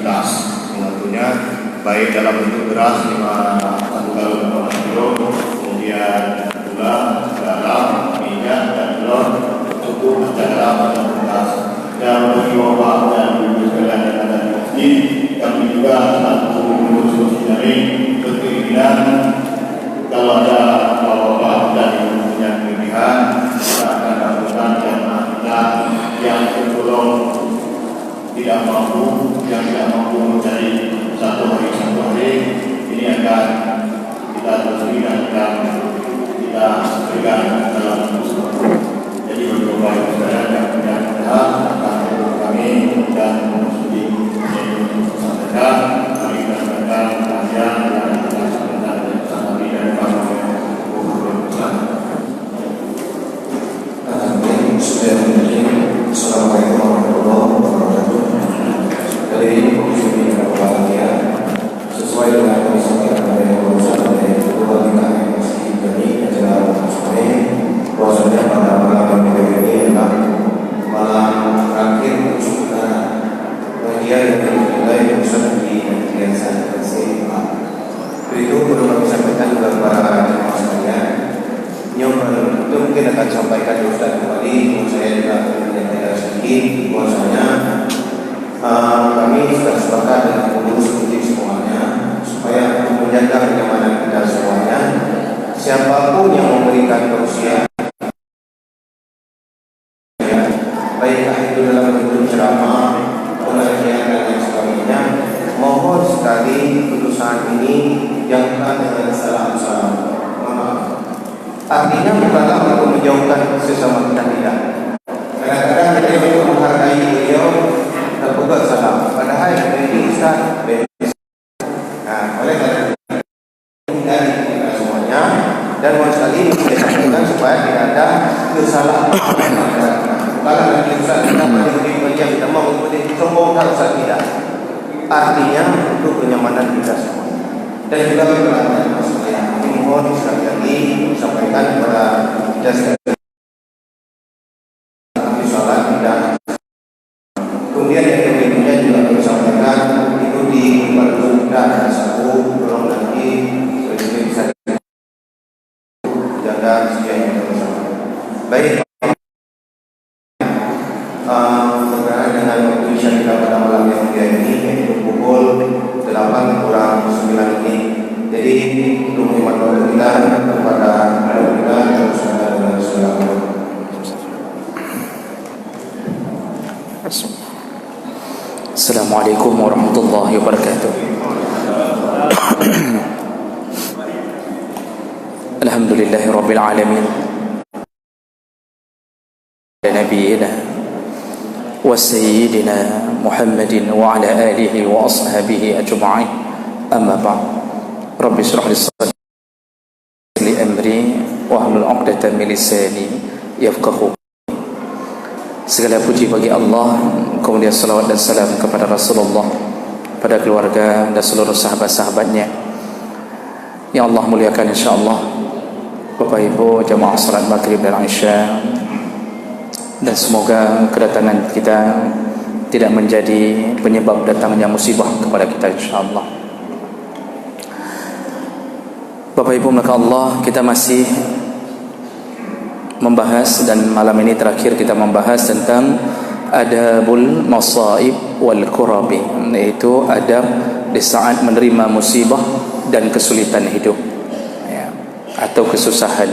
tas tentunya, baik dalam bentuk beras 1 kilo, kemudian gula, garam, minyak, dan telur, cukup dalam tas. Dan bagi bapak dan ibu sekalian yang ada di masjid, kami juga satu khusus dari keinginan kalau ada bapak dan ibu punya kelebihan, kita akan lakukan jamaah kita yang tergolong tidak mampu, yang tidak mampu mencari satu hari. Ini akan kita telusuri dan kita berikan dalam usaha. Jadi bagi bapak ibu sekalian yang punya kelebihan, kami dan mengusulkan sampaikan kami menyampaikan kajian dan sebentar kami dari para Assalamualaikum warahmatullahi wabarakatuh. Kali ini komisi pemilihan bahagia sesuai dengan komisi pemilihan bahagia dari Ketua Bidang Masjid Jami adalah sore bahwasanya pada malam minggu ini adalah malam terakhir kita bahagia yang dimulai bersama di Yayasan SMA. Itu perlu kami sampaikan kepada para jemaah sekalian. Yang itu mungkin akan sampaikan di Ustaz kembali. Saya juga menyampaikan sedikit bahwasanya kami sudah sepakat dengan pengurus penting semuanya supaya menjaga kenyamanan kita semuanya. Siapapun yang memberikan tausiah, baiklah itu dalam bentuk ceramah, pengajian dan lain sebagainya, mohon sekali keputusan ini jangan dengan salam-salam. Artinya bukanlah untuk menjauhkan sesama kita, tidak. Kadang-kadang kita untuk menghargai beliau terbuka salam, padahal ini Ustaz bebas. Nah, oleh karena dari kita semuanya dan mohon sekali disampaikan supaya tidak ada kesalahan. Kalau nanti Ustaz kita berikan kita mau ikuti sombongkan Ustaz, tidak. Artinya untuk kenyamanan kita semua. Dan juga kebenaran maksudnya mohon sekali lagi sampaikan kepada kita sekalian di salat tidak. Kemudian yang berikutnya juga kami sampaikan itu di perlu dan satu tolong nanti bisa jaga sekian bersama. Baik. Berkenaan dengan waktu isya kita pada malam yang mulia ini yaitu pukul 8:09 ini. Jadi untuk menghemat waktu kita kepada kita terus ada dengan selalu. Assalamualaikum warahmatullahi wabarakatuh. Alhamdulillahirabbil alamin. Nabiyina wa sayyidina Muhammadin wa ala alihi wa ashabihi ajma'in. Amma ba'd. Rabbi shrah li sadri amri wa hlul 'uqdatam min lisani yafqahu. Segala puji bagi Allah, kemudian salawat dan salam kepada Rasulullah, pada keluarga dan seluruh sahabat-sahabatnya yang Allah muliakan insyaallah. Bapak Ibu jamaah salat maghrib dan isya, dan semoga kedatangan kita tidak menjadi penyebab datangnya musibah kepada kita insyaallah. Bapak Ibu maka Allah, kita masih membahas dan malam ini terakhir kita membahas tentang adabul masaib wal kurabi, yaitu adab di saat menerima musibah dan kesulitan hidup ya, atau kesusahan.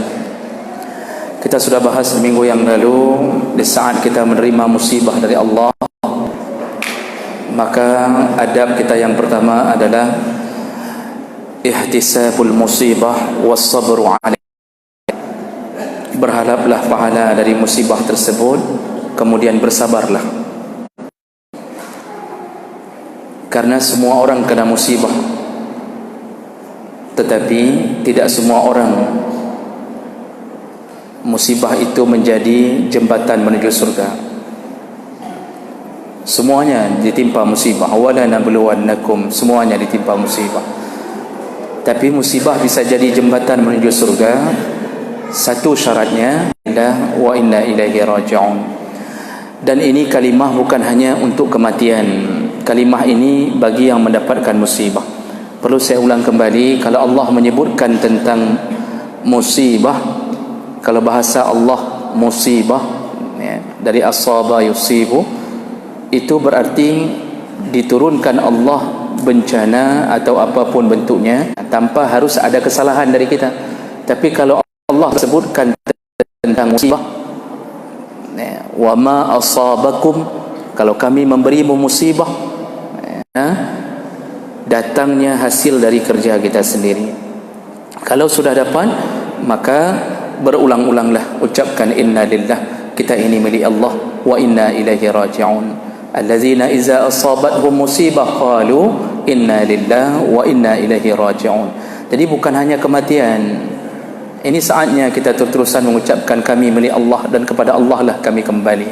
Kita sudah bahas minggu yang lalu, di saat kita menerima musibah dari Allah, maka adab kita yang pertama adalah ihtisabul musibah was sabru 'alaiha. Berharaplah pahala dari musibah tersebut, kemudian bersabarlah. Karena semua orang kena musibah, tetapi tidak semua orang musibah itu menjadi jembatan menuju surga. Semuanya ditimpa musibah. Wala nabluwannakum, semuanya ditimpa musibah. Tapi musibah bisa jadi jembatan menuju surga. Satu syaratnya adalah wa inna ilaihi raji'un. Dan ini kalimah bukan hanya untuk kematian, kalimah ini bagi yang mendapatkan musibah. Perlu saya ulang kembali, kalau Allah menyebutkan tentang musibah, kalau bahasa Allah musibah, ya, dari asaba yusibu, itu berarti diturunkan Allah bencana atau apapun bentuknya tanpa harus ada kesalahan dari kita. Tapi kalau Allah sebutkan tentang musibah, ya, wa ma asabakum, kalau kami memberimu musibah, ya, datangnya hasil dari kerja kita sendiri. Kalau sudah dapat, maka berulang-ulanglah ucapkan inna lillah, kita ini milik Allah, wa inna ilaihi raji'un. Allazina iza asabathum musibah qalu inna lillah wa inna ilaihi raji'un. Jadi bukan hanya kematian, ini saatnya kita terus-terusan mengucapkan kami milik Allah dan kepada Allah lah kami kembali.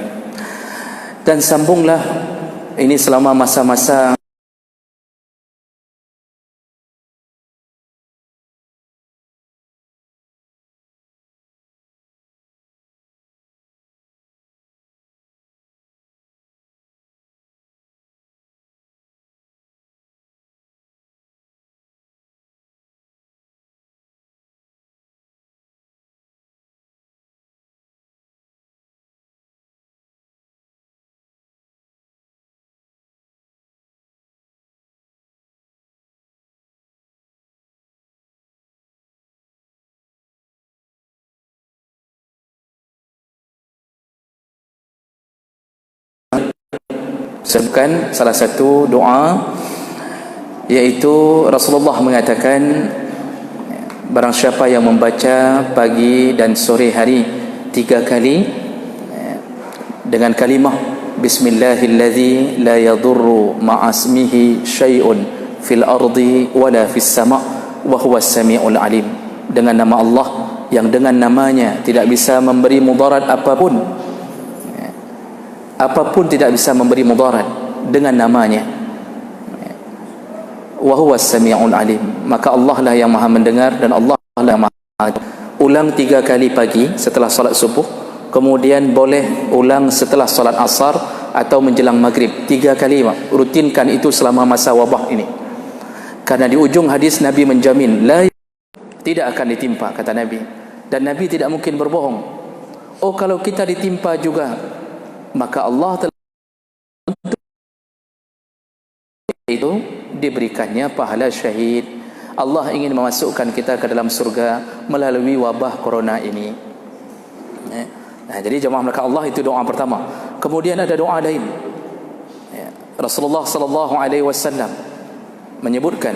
Dan sambunglah ini selama masa-masa sebutkan salah satu doa, yaitu Rasulullah mengatakan, barang siapa yang membaca pagi dan sore hari 3 kali dengan kalimah bismillahilladzi la yadurru ma'asmihi syai'un fil ardi wala fis sama' wa huwas sami'ul alim, dengan nama Allah yang dengan namanya tidak bisa memberi mudarat apapun, tidak bisa memberi mudarat dengan namanya, wa huwas sami'ul alim, maka Allah lah yang maha mendengar dan Allah lah yang maha. Ulang 3 kali pagi setelah solat subuh, kemudian boleh ulang setelah solat asar atau menjelang maghrib 3 kali. Rutinkan itu selama masa wabah ini, karena di ujung hadis Nabi menjamin tidak akan ditimpa, kata Nabi, dan Nabi tidak mungkin berbohong. Oh, kalau kita ditimpa juga, maka Allah telah itu diberikannya pahala syahid. Allah ingin memasukkan kita ke dalam surga melalui wabah corona ini. Nah, jadi jemaah melakukan Allah, itu doa pertama. Kemudian ada doa lain. Rasulullah sallallahu alaihi wasallam menyebutkan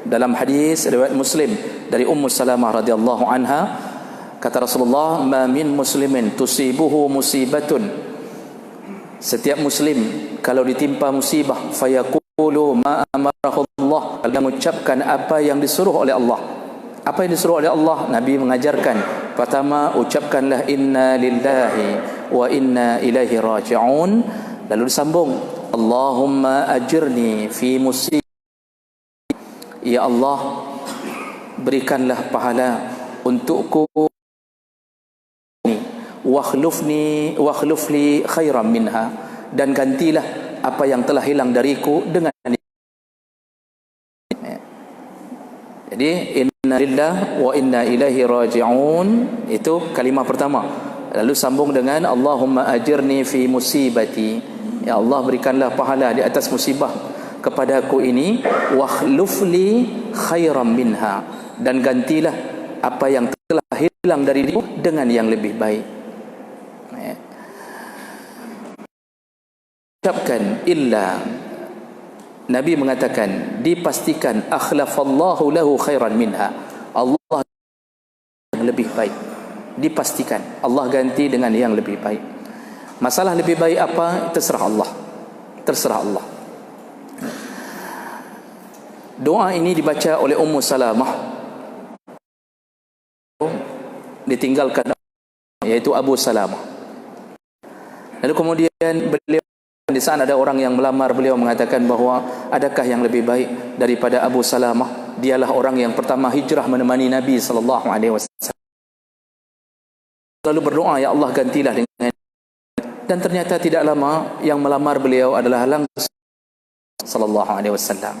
dalam hadis riwayat Muslim dari Ummu Salamah radhiyallahu anha, kata Rasulullah, ma min muslimin tusibuhu musibatun, setiap muslim kalau ditimpa musibah, fayaqulu ma amarahu Allah, dia mengucapkan apa yang disuruh oleh Allah. Apa yang disuruh oleh Allah? Nabi mengajarkan, pertama ucapkanlah inna lillahi wa inna ilaihi raji'un, lalu disambung Allahumma ajirni fi musibah, ya Allah berikanlah pahala untukku, wakhluf li khairan minha, dan gantilah apa yang telah hilang dariku dengan. Jadi inna lillah wa inna ilaihi raji'un, itu kalimah pertama. Lalu sambung dengan Allahumma ajirni fi musibati, ya Allah berikanlah pahala di atas musibah kepadaku ini, wakhluf li khairan minha, dan gantilah apa yang telah hilang dariku dengan yang lebih baik. Ucapkan illa, Nabi mengatakan dipastikan akhlafallahu lahu khairan minha, Allah yang lebih baik, dipastikan Allah ganti dengan yang lebih baik. Masalah lebih baik apa, terserah Allah, terserah Allah. Doa ini dibaca oleh Ummu Salamah, ditinggalkan yaitu Abu Salamah. Lalu kemudian beliau, di sana ada orang yang melamar beliau, mengatakan bahawa adakah yang lebih baik daripada Abu Salamah? Dialah orang yang pertama hijrah menemani Nabi sallallahu alaihi wasallam. Lalu berdoa, ya Allah gantilah dengan. Dan ternyata tidak lama yang melamar beliau adalah langsung sallallahu alaihi wasallam.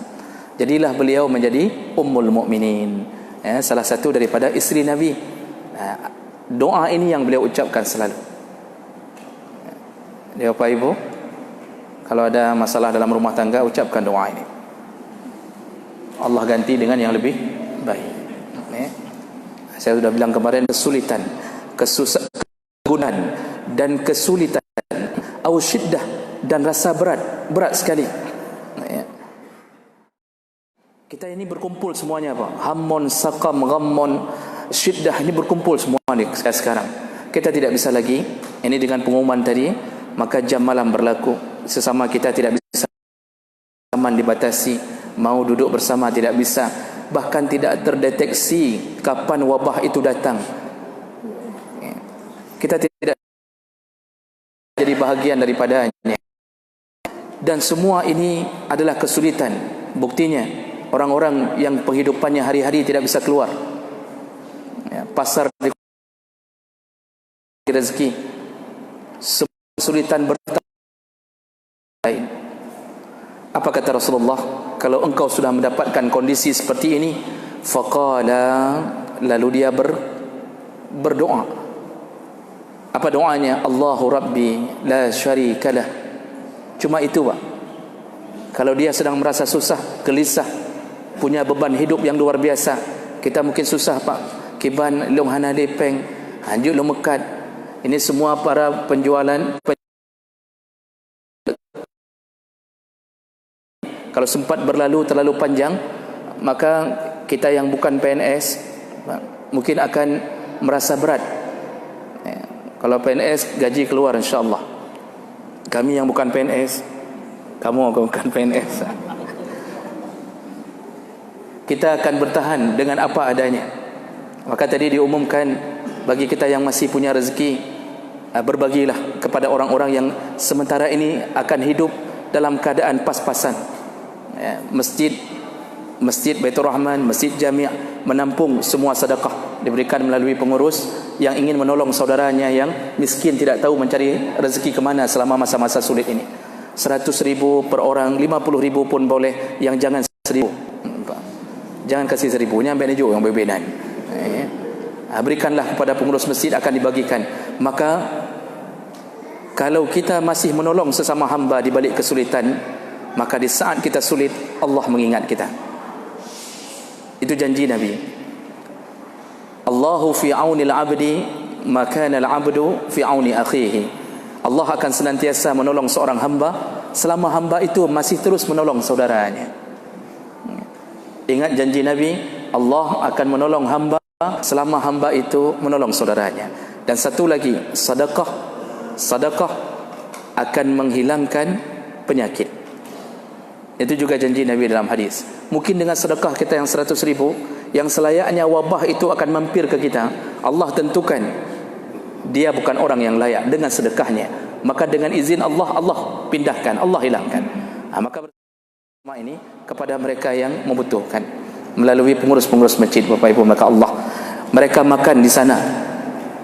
Jadilah beliau menjadi ummul mukminin, salah satu daripada isteri Nabi. Doa ini yang beliau ucapkan selalu. Dia Bapak Ibu, kalau ada masalah dalam rumah tangga, ucapkan doa ini. Allah ganti dengan yang lebih baik. Saya sudah bilang kemarin, kesulitan, kesusahan dan kesulitan, au syiddah, dan rasa berat sekali. Kita ini berkumpul semuanya, Pak. Hammun, saqam, ghammun, syiddah, ini berkumpul semua ni sekarang. Kita tidak bisa lagi, ini dengan pengumuman tadi, maka jam malam berlaku. Sesama kita tidak bisa, zaman dibatasi, mau duduk bersama tidak bisa, bahkan tidak terdeteksi kapan wabah itu datang. Kita tidak jadi bahagian daripadanya. Dan semua ini adalah kesulitan. Buktinya, orang-orang yang penghidupannya hari-hari tidak bisa keluar, pasar rezeki, kesulitan bertahan. Apa kata Rasulullah? Kalau engkau sudah mendapatkan kondisi seperti ini, faqala, lalu dia berdoa. Apa doanya? Allahu Rabbi la syarikalah. Cuma itu, Pak. Kalau dia sedang merasa susah, gelisah, punya beban hidup yang luar biasa. Kita mungkin susah, Pak. Kiban long hana lepeng, hanjuk long mekat. Ini semua para penjualan. Kalau sempat berlalu terlalu panjang, maka kita yang bukan PNS mungkin akan merasa berat. Kalau PNS gaji keluar insya-Allah. Kami yang bukan PNS, kamu bukan PNS, kita akan bertahan dengan apa adanya. Maka tadi diumumkan, bagi kita yang masih punya rezeki, berbagilah kepada orang-orang yang sementara ini akan hidup dalam keadaan pas-pasan. Masjid Baitur Rahman, Masjid Jami' menampung semua sedekah, diberikan melalui pengurus yang ingin menolong saudaranya yang miskin, tidak tahu mencari rezeki ke mana selama masa-masa sulit ini. 100,000 per orang, 50,000 pun boleh, yang jangan 1,000. Jangan kasih 1,000, nyampe ni juga yang berbenan. Berikanlah kepada pengurus masjid, akan dibagikan. Maka kalau kita masih menolong sesama hamba di balik kesulitan, maka di saat kita sulit, Allah mengingat kita. Itu janji Nabi. Allahu fi aunil abdi ma kana al-abdu fi auni akhihi. Allah akan senantiasa menolong seorang hamba selama hamba itu masih terus menolong saudaranya. Ingat janji Nabi, Allah akan menolong hamba selama hamba itu menolong saudaranya. Dan satu lagi, sedekah akan menghilangkan penyakit. Itu juga janji Nabi dalam hadis. Mungkin dengan sedekah kita yang 100,000, yang selayaknya wabah itu akan mampir ke kita, Allah tentukan dia bukan orang yang layak dengan sedekahnya, maka dengan izin Allah, Allah pindahkan, Allah hilangkan. Maka bersama ini kepada mereka yang membutuhkan melalui pengurus-pengurus masjid, Bapak Ibu, maka Allah, mereka makan di sana,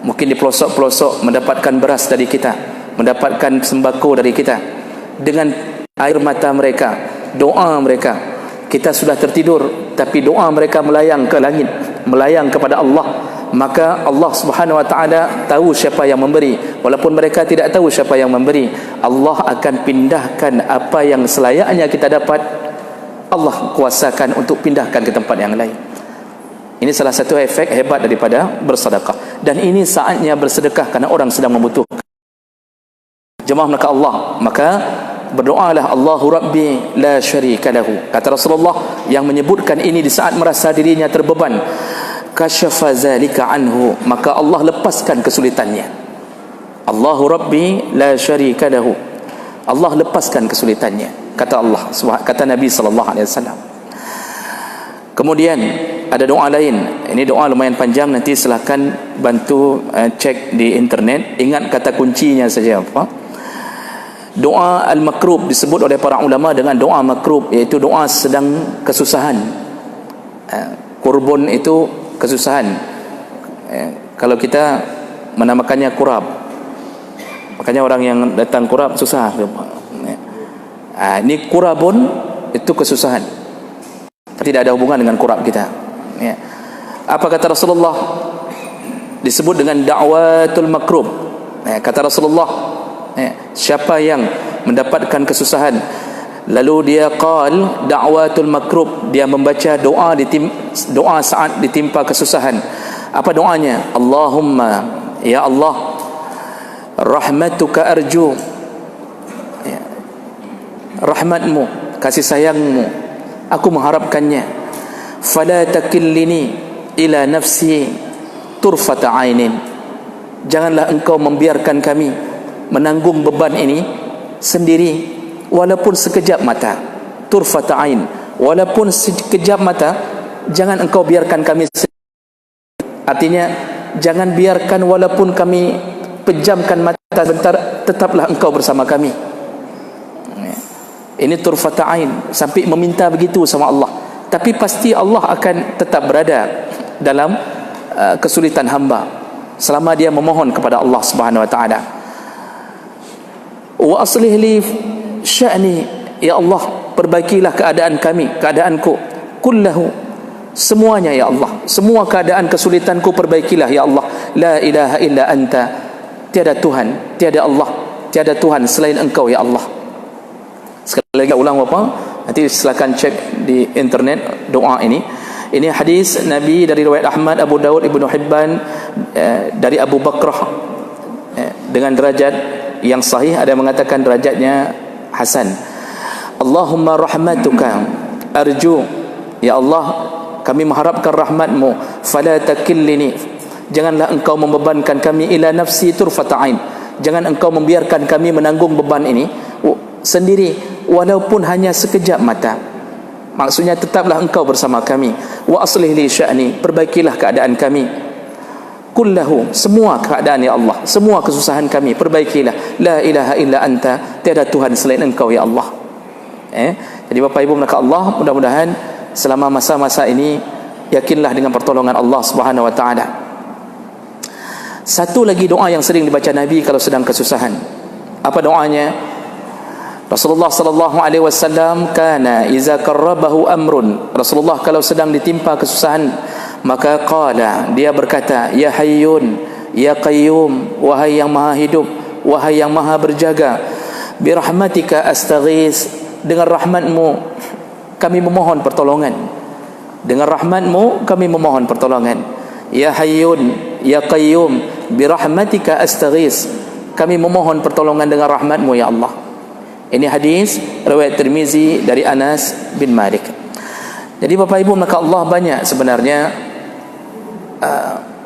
mungkin di pelosok-pelosok mendapatkan beras dari kita, mendapatkan sembako dari kita, dengan air mata mereka, doa mereka. Kita sudah tertidur, tapi doa mereka melayang ke langit, melayang kepada Allah. Maka Allah Subhanahu wa taala tahu siapa yang memberi, walaupun mereka tidak tahu siapa yang memberi. Allah akan pindahkan apa yang selayaknya kita dapat, Allah kuasakan untuk pindahkan ke tempat yang lain. Ini salah satu efek hebat daripada bersedekah. Dan ini saatnya bersedekah kerana orang sedang membutuhkan. Jemaah maka Allah, maka berdoalah Allahu Rabbi la syarika lahu. Kata Rasulullah yang menyebutkan ini di saat merasa dirinya terbeban, kasyafa zalika anhu, maka Allah lepaskan kesulitannya. Allahu Rabbi la syarika lahu, Allah lepaskan kesulitannya, kata Allah, kata Nabi sallallahu alaihi wasallam. Kemudian ada doa lain. Ini doa lumayan panjang, nanti silakan bantu cek di internet. Ingat kata kuncinya saja, apa? Doa al-makrub disebut oleh para ulama dengan doa makrub, iaitu doa sedang kesusahan. Kurbun itu kesusahan. Kalau kita menamakannya kurab, makanya orang yang datang kurab susah. Ini kurabun itu kesusahan, tidak ada hubungan dengan kurab kita, ya. Apa kata Rasulullah? Disebut dengan da'watul makrub, ya. Kata Rasulullah, ya, siapa yang mendapatkan kesusahan lalu dia qal da'watul makrub, dia membaca doa doa saat ditimpa kesusahan. Apa doanya? Allahumma, ya Allah, rahmatuka arju, ya, rahmatmu, kasih sayangmu aku mengharapkannya. Fala takillini ila nafsi turfata ainin, janganlah engkau membiarkan kami menanggung beban ini sendiri walaupun sekejap mata. Turfata ain, walaupun sekejap mata, jangan engkau biarkan kami sendiri. Artinya jangan biarkan walaupun kami pejamkan mata sebentar, tetaplah engkau bersama kami. Ini turfata ain, sampai meminta begitu sama Allah. Tapi pasti Allah akan tetap berada dalam kesulitan hamba selama dia memohon kepada Allah Subhanahu wa taala. Wa aslih li sya'ni, ya Allah, perbaikilah keadaan kami, keadaanku, kullahu, semuanya ya Allah, semua keadaan kesulitanku perbaikilah ya Allah. La ilaha illa anta, tiada Tuhan, tiada Allah, tiada Tuhan selain engkau ya Allah. Sekali lagi ulang apa? Nanti silakan cek di internet doa ini. Ini hadis Nabi dari riwayat Ahmad, Abu Daud, Ibnu Hibban, dari Abu Bakrah, dengan derajat yang sahih. Ada yang mengatakan derajatnya hasan. Allahumma rahmatuka arju, ya Allah, kami mengharapkan rahmatmu. Fala takillini, janganlah engkau membebankan kami ila nafsi turfata ain, jangan engkau membiarkan kami menanggung beban ini sendiri walaupun hanya sekejap mata. Maksudnya tetaplah engkau bersama kami. Wa aslih li sya'ni, perbaikilah keadaan kami, kullahu, semua keadaan ya Allah, semua kesusahan kami perbaikilah. La ilaha illa anta, tiada Tuhan selain engkau ya Allah. Jadi Bapak Ibu maka Allah, mudah-mudahan selama masa-masa ini yakinlah dengan pertolongan Allah Subhanahu wa taala. Satu lagi doa yang sering dibaca Nabi kalau sedang kesusahan. Apa doanya? Rasulullah sallallahu alaihi wasallam kana iza qarrabahu amrun, Rasulullah kalau sedang ditimpa kesusahan maka qala, dia berkata, ya hayyun ya qayyum, wahai yang maha hidup, wahai yang maha berjaga, bi rahmatika astaghis, dengan rahmatmu kami memohon pertolongan, dengan rahmatmu kami memohon pertolongan. Ya hayyun ya qayyum bi rahmatika astaghis, kami memohon pertolongan dengan rahmatmu ya Allah. Ini hadis riwayat Tirmizi dari Anas bin Malik. Jadi Bapak Ibu maka Allah banyak sebenarnya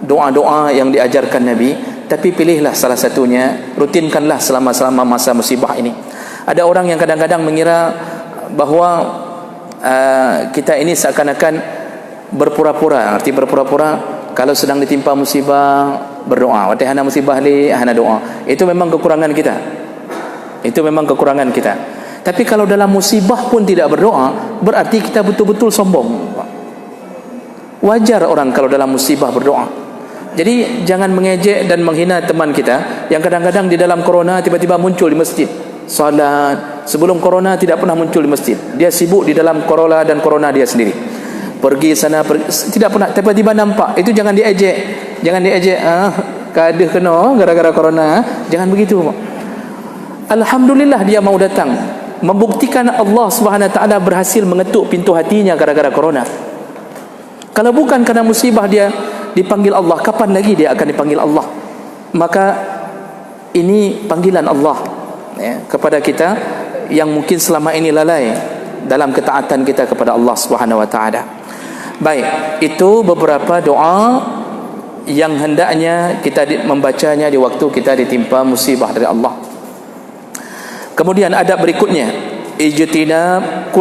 doa-doa yang diajarkan Nabi, tapi pilihlah salah satunya, rutinkanlah selama masa musibah ini. Ada orang yang kadang-kadang mengira bahwa kita ini seakan-akan berpura-pura. Arti berpura-pura, kalau sedang ditimpa musibah berdoa, wa tahana musibah li hana doa. Itu memang kekurangan kita. Itu memang kekurangan kita. Tapi kalau dalam musibah pun tidak berdoa, berarti kita betul-betul sombong. Wajar orang kalau dalam musibah berdoa. Jadi jangan mengejek dan menghina teman kita yang kadang-kadang di dalam corona tiba-tiba muncul di masjid salat. Sebelum corona tidak pernah muncul di masjid. Dia sibuk di dalam corona dan corona dia sendiri. Pergi sana, tidak pernah, tiba-tiba nampak. Itu jangan diejek. Jangan diejek, kadah kena gara-gara corona. Jangan begitu. Alhamdulillah dia mau datang, membuktikan Allah Subhanahu wa taala berhasil mengetuk pintu hatinya gara-gara corona. Kalau bukan karena musibah dia dipanggil Allah, kapan lagi dia akan dipanggil Allah? Maka ini panggilan Allah kepada kita yang mungkin selama ini lalai dalam ketaatan kita kepada Allah Subhanahu wa taala. Baik, itu beberapa doa yang hendaknya kita membacanya di waktu kita ditimpa musibah dari Allah. Kemudian adab berikutnya, ijtinabu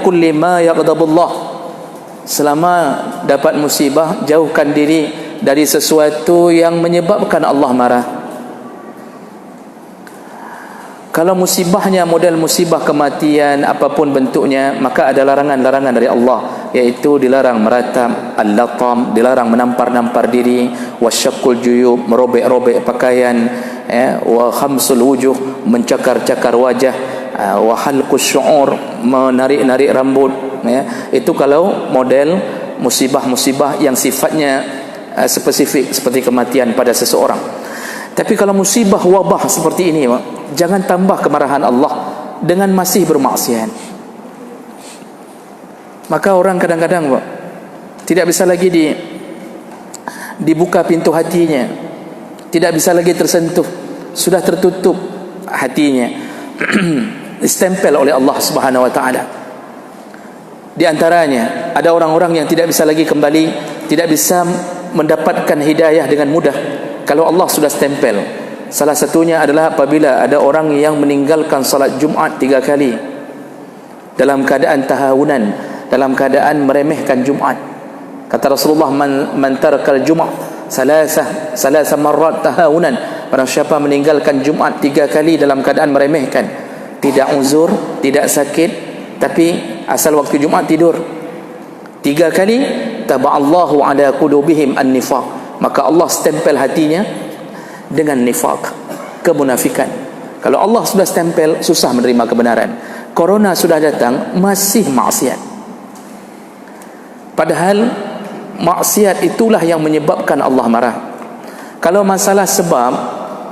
kulli ma yaghdabullah. Selama dapat musibah, jauhkan diri dari sesuatu yang menyebabkan Allah marah. Kalau musibahnya model musibah kematian apapun bentuknya, maka ada larangan-larangan dari Allah, yaitu dilarang meratap, al-latam, dilarang menampar-nampar diri, wasyaqqul juyub, merobek-robek pakaian, wa khamsul wujuh, mencakar-cakar wajah, wa halqus syu'ur, menarik-narik rambut, ya. Itu kalau model musibah-musibah yang sifatnya spesifik seperti kematian pada seseorang. Tapi kalau musibah wabah seperti ini, jangan tambah kemarahan Allah dengan masih bermaksiat. Maka orang kadang-kadang tidak bisa lagi dibuka pintu hatinya, tidak bisa lagi tersentuh, sudah tertutup hatinya, distempel oleh Allah Subhanahu wa taala. Di antaranya ada orang-orang yang tidak bisa lagi kembali, tidak bisa mendapatkan hidayah dengan mudah kalau Allah sudah stempel. Salah satunya adalah apabila ada orang yang meninggalkan salat Jumat 3 kali dalam keadaan tahawunan, dalam keadaan meremehkan Jumat. Kata Rasulullah, man tarakal Jumat salasa marrat tahawunan, barang siapa meninggalkan Jumat 3 kali dalam keadaan meremehkan, tidak uzur, tidak sakit, tapi asal waktu Jumat tidur 3 kali, taba'allahu ala qulubihim an-nifaq, maka Allah stempel hatinya dengan nifaq, kemunafikan. Kalau Allah sudah stempel, susah menerima kebenaran. Corona sudah datang, masih maksiat. Padahal maksiat itulah yang menyebabkan Allah marah. Kalau masalah sebab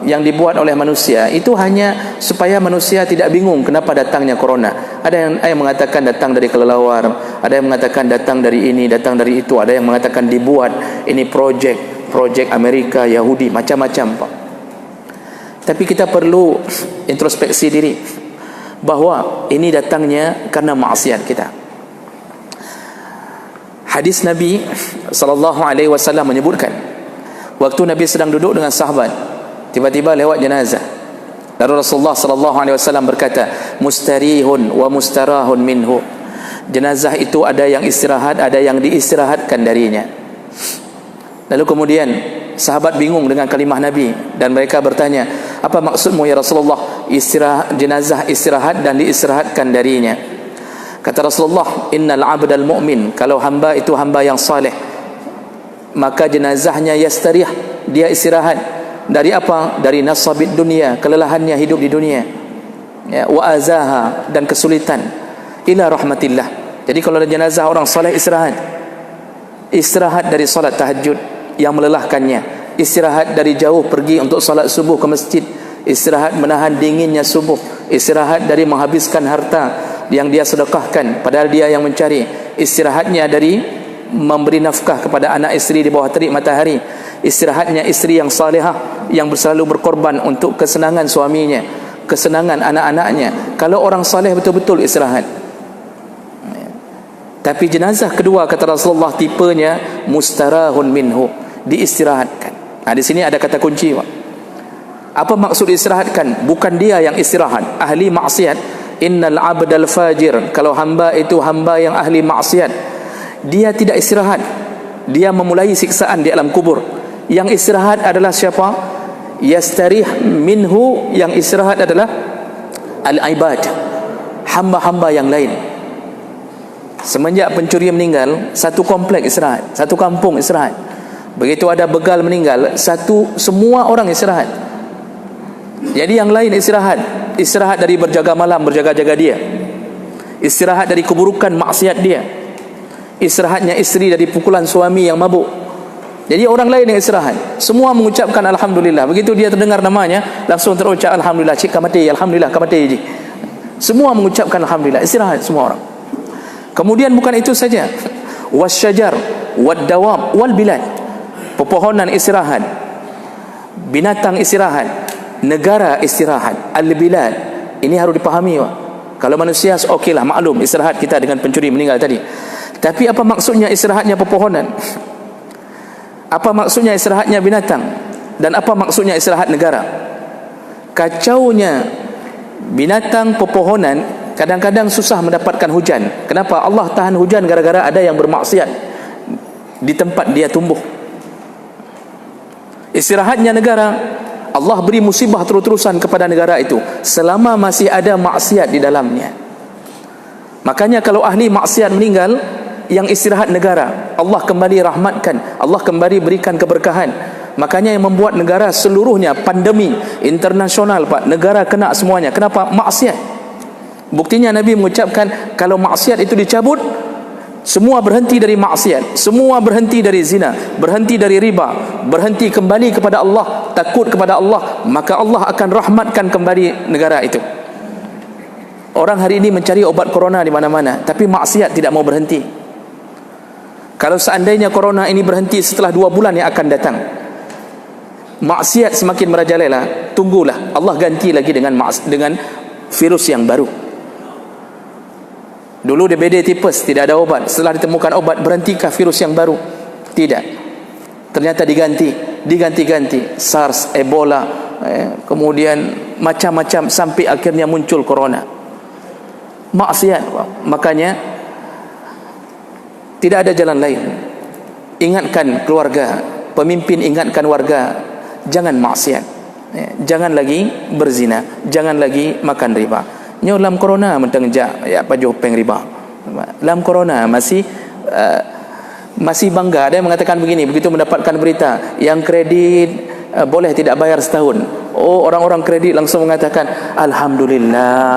yang dibuat oleh manusia, itu hanya supaya manusia tidak bingung kenapa datangnya corona. Ada yang mengatakan datang dari kelelawar, ada yang mengatakan datang dari ini, datang dari itu, ada yang mengatakan dibuat ini projek Amerika, Yahudi, macam-macam, Pak. Tapi kita perlu introspeksi diri bahawa ini datangnya karena maksiat kita. Hadis Nabi SAW menyebutkan, waktu Nabi sedang duduk dengan sahabat, tiba-tiba lewat jenazah. Lalu Rasulullah SAW berkata, mustarihun wa mustarahun minhu. Jenazah itu ada yang istirahat, ada yang diistirahatkan darinya. Lalu kemudian sahabat bingung dengan kalimah Nabi dan mereka bertanya, apa maksudmu ya Rasulullah, jenazah istirahat dan diistirahatkan darinya? Kata Rasulullah, innal abdal mu'min, kalau hamba itu hamba yang saleh, maka jenazahnya yastarih, dia istirahat dari apa? Dari nasabid dunia, kelelahannya hidup di dunia, ya, wa azaha, dan kesulitan, ila rahmatillah. Jadi kalau ada jenazah orang saleh, istirahat dari salat tahajud yang melelahkannya, istirahat dari jauh pergi untuk salat subuh ke masjid, istirahat menahan dinginnya subuh, istirahat dari menghabiskan harta yang dia sedekahkan padahal dia yang mencari, istirahatnya dari memberi nafkah kepada anak isteri di bawah terik matahari, istirahatnya isteri yang salihah yang selalu berkorban untuk kesenangan suaminya, kesenangan anak-anaknya. Kalau orang saleh betul-betul istirahat. Tapi jenazah kedua, kata Rasulullah, tipenya mustarahun minhu, diistirahatkan. Nah, di sini ada kata kunci, Pak. Apa maksud istirahatkan? Bukan dia yang istirahat, ahli maksiat. Innal abdal fajir, kalau hamba itu hamba yang ahli maksiat, dia tidak istirahat, dia memulai siksaan di alam kubur. Yang istirahat adalah siapa? Yastarih minhu, yang istirahat adalah al-ibad, hamba-hamba yang lain. Semenjak pencuri meninggal, satu komplek istirahat, satu kampung istirahat. Begitu ada begal meninggal, semua orang istirahat. Jadi yang lain istirahat dari berjaga malam, berjaga-jaga dia, istirahat dari keburukan maksiat dia, istirahatnya isteri dari pukulan suami yang mabuk. Jadi orang lain yang istirahat, semua mengucapkan alhamdulillah. Begitu dia terdengar namanya, langsung terucap alhamdulillah, cik kamati, alhamdulillah kamati. Semua mengucapkan alhamdulillah, istirahat semua orang. Kemudian bukan itu saja, wasyajar waddawab wal bilad, pepohonan istirahat, binatang istirahat, negara istirahat, al-bilad. Ini harus dipahami, Pak. Kalau manusia okeylah, maklum istirahat kita dengan pencuri meninggal tadi. Tapi apa maksudnya istirahatnya pepohonan? Apa maksudnya istirahatnya binatang? Dan apa maksudnya istirahat negara? Kacaunya binatang, pepohonan, kadang-kadang susah mendapatkan hujan. Kenapa? Allah tahan hujan gara-gara ada yang bermaksiat di tempat dia tumbuh. Istirahatnya negara, Allah beri musibah terus-terusan kepada negara itu selama masih ada maksiat di dalamnya. Makanya kalau ahli maksiat meninggal, yang istirahat negara, Allah kembali rahmatkan, Allah kembali berikan keberkahan. Makanya yang membuat negara seluruhnya pandemi internasional, Pak, negara kena semuanya. Kenapa? Maksiat. Buktinya Nabi mengucapkan kalau maksiat itu dicabut, semua berhenti dari maksiat, semua berhenti dari zina, berhenti dari riba, berhenti kembali kepada Allah, takut kepada Allah, maka Allah akan rahmatkan kembali negara itu. Orang hari ini mencari obat corona di mana-mana, tapi maksiat tidak mau berhenti. Kalau seandainya corona ini berhenti setelah 2 bulan yang akan datang, maksiat semakin merajalela, tunggulah Allah ganti lagi dengan virus yang baru. Dulu DBD tipes tidak ada obat, setelah ditemukan obat, berhentikah virus yang baru? Tidak. Ternyata diganti SARS, Ebola, kemudian macam-macam sampai akhirnya muncul corona. Maksiat. Makanya tidak ada jalan lain. Ingatkan keluarga, pemimpin ingatkan warga, jangan maksiat, jangan lagi berzina, jangan lagi makan riba. Nyo dalam corona mentang ja pajuh peng riba. Dalam corona masih bangga. Ada yang mengatakan begini, begitu mendapatkan berita yang kredit boleh tidak bayar setahun. Oh, orang-orang kredit langsung mengatakan alhamdulillah,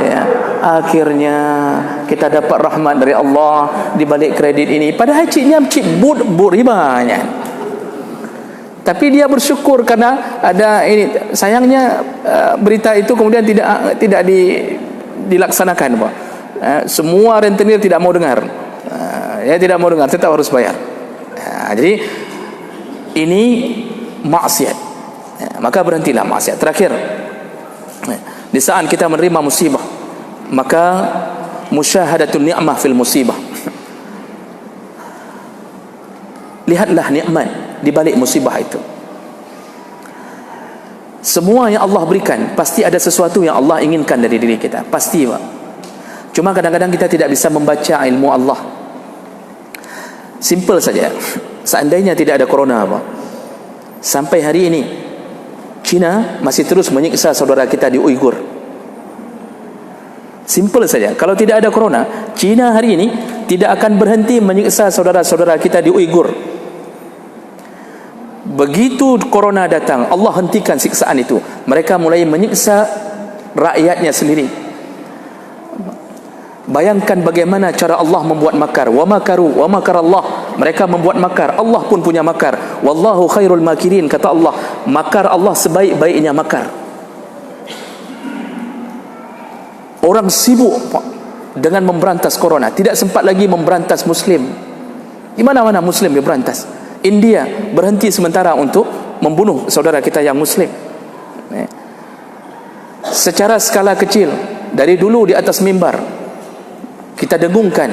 ya, akhirnya kita dapat rahmat dari Allah di balik kredit ini. Padahal ciknya but ribanya. Tapi dia bersyukur karena ada ini. Sayangnya berita itu kemudian tidak dilaksanakan, Pak. Semua rentenir tidak mau dengar. Ya, tidak mau dengar, tetap harus bayar. Jadi ini maksiat. Maka berhentilah maksiat. Terakhir, di saat kita menerima musibah, maka musyahadatun ni'mah fil musibah. Lihatlah nikmat di balik musibah itu. Semua yang Allah berikan pasti ada sesuatu yang Allah inginkan dari diri kita, pasti, Pak. Cuma kadang-kadang kita tidak bisa membaca ilmu Allah. Simple saja. Seandainya tidak ada corona, Pak, sampai hari ini China masih terus menyiksa saudara kita di Uighur. Simple saja. Kalau tidak ada corona, China hari ini tidak akan berhenti menyiksa saudara-saudara kita di Uighur. Begitu corona datang, Allah hentikan siksaan itu. Mereka mulai menyiksa rakyatnya sendiri. Bayangkan bagaimana cara Allah membuat makar. Wa makaru wa makar Allah. Mereka membuat makar, Allah pun punya makar. Wallahu khairul makirin, kata Allah. Makar Allah sebaik-baiknya makar. Orang sibuk dengan memberantas corona, tidak sempat lagi memberantas Muslim. Di mana-mana Muslim diberantas. India berhenti sementara untuk membunuh saudara kita yang Muslim. Secara skala kecil, dari dulu di atas mimbar kita dengungkan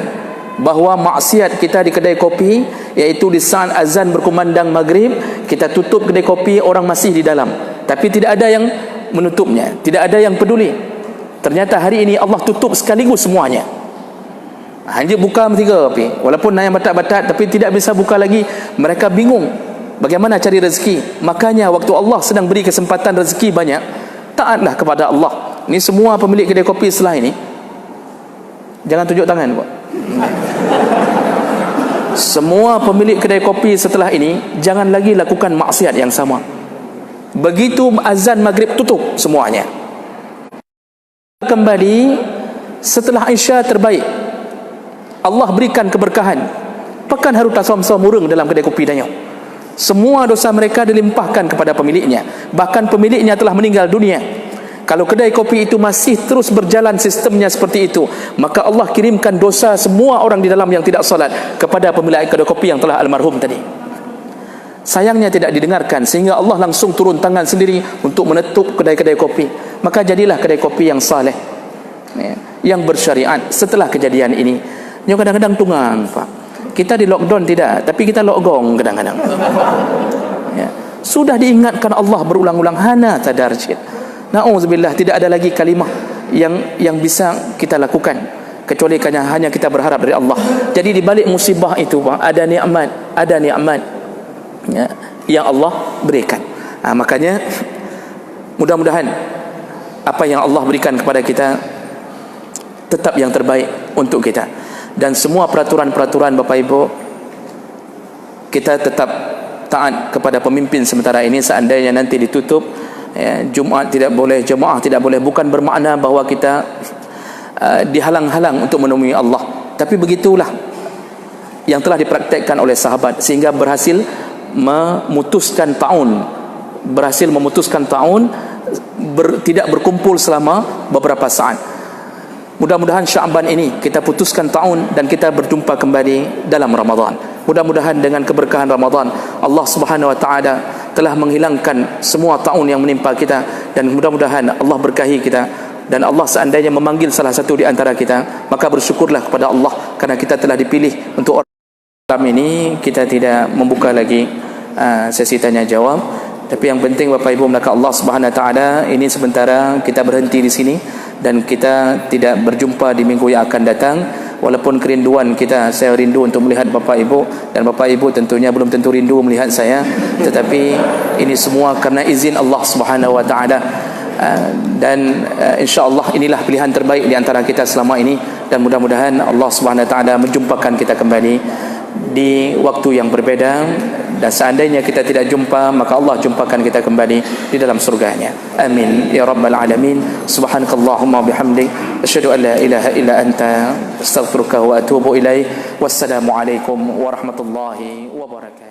bahawa maksiat kita di kedai kopi, iaitu di saat azan berkumandang maghrib, kita tutup kedai kopi, orang masih di dalam, tapi tidak ada yang menutupnya, tidak ada yang peduli. Ternyata hari ini Allah tutup sekaligus semuanya. Hanya buka 3 kopi, walaupun yang batat-batat, tapi tidak bisa buka lagi. Mereka bingung bagaimana cari rezeki. Makanya waktu Allah sedang beri kesempatan rezeki banyak, taatlah kepada Allah. Ini semua pemilik kedai kopi setelah ini, jangan tunjuk tangan, Pak. Semua pemilik kedai kopi setelah ini jangan lagi lakukan maksiat yang sama. Begitu azan maghrib, tutup semuanya. Kembali setelah Isya terbaik, Allah berikan keberkahan. Pekan Haruta Som-som murung dalam kedai kopi Danyo. Semua dosa mereka dilimpahkan kepada pemiliknya. Bahkan pemiliknya telah meninggal dunia. Kalau kedai kopi itu masih terus berjalan sistemnya seperti itu, maka Allah kirimkan dosa semua orang di dalam yang tidak salat kepada pemilik kedai kopi yang telah almarhum tadi. Sayangnya tidak didengarkan, sehingga Allah langsung turun tangan sendiri untuk menutup kedai-kedai kopi. Maka jadilah kedai kopi yang saleh, yang bersyariat setelah kejadian ini. Nyo kadang-kadang tunggang, Pak. Kita di lockdown tidak, tapi kita lockgong kadang-kadang. Ya. Sudah diingatkan Allah berulang-ulang, hana tadarjid. Na'udzubillah, tidak ada lagi kalimah yang bisa kita lakukan kecuali hanya kita berharap dari Allah. Jadi di balik musibah itu, Pak, ada nikmat, ya, yang Allah berikan. Makanya mudah-mudahan apa yang Allah berikan kepada kita tetap yang terbaik untuk kita. Dan semua peraturan-peraturan Bapak Ibu, kita tetap taat kepada pemimpin sementara ini. Seandainya nanti ditutup, ya, Jumaat tidak boleh, jemaah tidak boleh, bukan bermakna bahawa kita dihalang-halang untuk menemui Allah. Tapi begitulah yang telah dipraktekkan oleh sahabat sehingga berhasil memutuskan taun, tidak berkumpul selama beberapa saat. Mudah-mudahan Sya'ban ini kita putuskan tahun dan kita berjumpa kembali dalam Ramadan. Mudah-mudahan dengan keberkahan Ramadan, Allah Subhanahu wa taala telah menghilangkan semua tahun yang menimpa kita, dan mudah-mudahan Allah berkahi kita. Dan Allah seandainya memanggil salah satu di antara kita, maka bersyukurlah kepada Allah karena kita telah dipilih untuk orang ini. Kita tidak membuka lagi sesi tanya jawab, tapi yang penting Bapak Ibu maka Allah Subhanahu wa taala, ini sementara kita berhenti di sini dan kita tidak berjumpa di minggu yang akan datang. Walaupun kerinduan kita, saya rindu untuk melihat Bapak Ibu, dan Bapak Ibu tentunya belum tentu rindu melihat saya, tetapi ini semua karena izin Allah Subhanahu wa taala. Dan insya-Allah inilah pilihan terbaik di antara kita selama ini, dan mudah-mudahan Allah Subhanahu wa taala menjumpakan kita kembali di waktu yang berbeda, dan seandainya kita tidak jumpa maka Allah jumpakan kita kembali di dalam surganya. Amin ya rabbal alamin. Subhanakallahumma bihamdik asyhadu an la ilaha illa anta astaghfiruka wa atubu ilaik. Wassalamu alaikum warahmatullahi wabarakatuh.